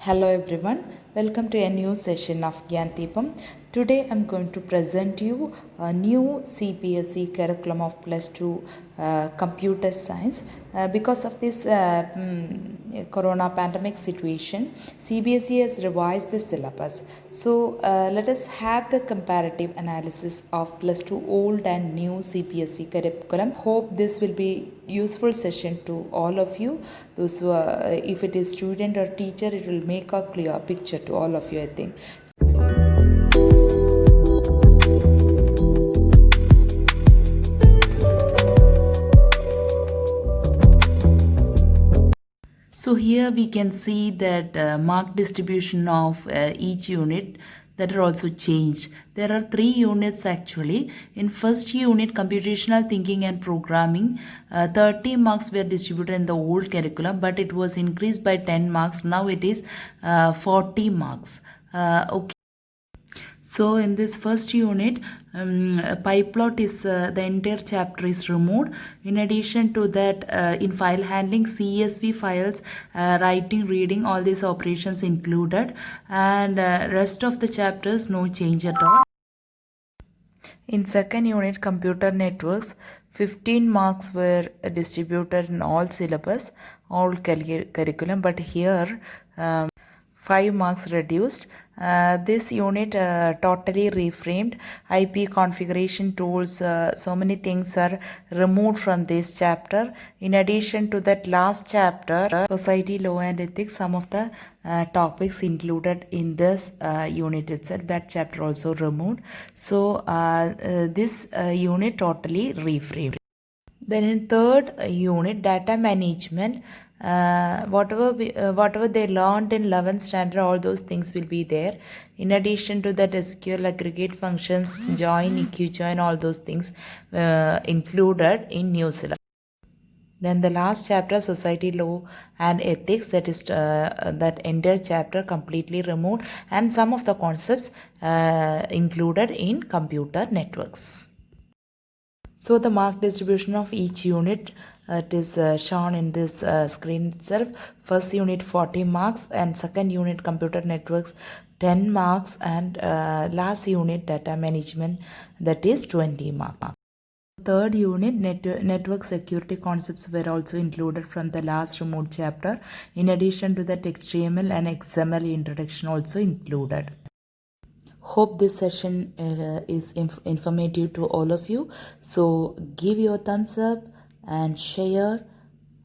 Hello everyone, welcome to a new session of Gyan Deepam. Today I'm going to present you a new CBSE curriculum of plus 2 computer science. Because of this corona pandemic situation, CBSE has revised the syllabus. So let us have the comparative analysis of plus 2 old and new CBSE curriculum. Hope this will be useful session to all of you. Those who are, if it is student or teacher, it will make a clear picture to all of you, I think. So here we can see that mark distribution of each unit that are also changed. There are 3 units actually. In first unit, computational thinking and programming, 30 marks were distributed in the old curriculum, but it was increased by 10 marks. Now it is 40 marks. Okay. So in this first unit, PyPlot is the entire chapter is removed. In addition to that, in file handling, CSV files, writing, reading, all these operations included, and rest of the chapters no change at all. In second unit, computer networks, 15 marks were distributed in all syllabus, all curriculum, but here 5 marks reduced. This unit totally reframed. IP configuration tools, so many things are removed from this chapter. In addition to that last chapter, society, law and ethics, some of the topics included in this unit itself, that chapter also removed. So this unit totally reframed. Then in third unit, data management, whatever they learned in 11th standard, all those things will be there. In addition to that, SQL, aggregate functions, join, eqjoin, all those things included in new syllabus. Then the last chapter, society, law and ethics, that is that entire chapter completely removed, and some of the concepts included in computer networks. So the mark distribution of each unit, it is shown in this screen itself. First unit 40 marks, and second unit computer networks 10 marks, and last unit data management, that is 20 marks. Third unit, network security concepts were also included from the last removed chapter. In addition to that, HTML and XML introduction also included. Hope this session is informative to all of you. So give your thumbs up and share,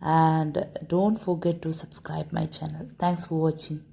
and don't forget to subscribe my channel. Thanks for watching.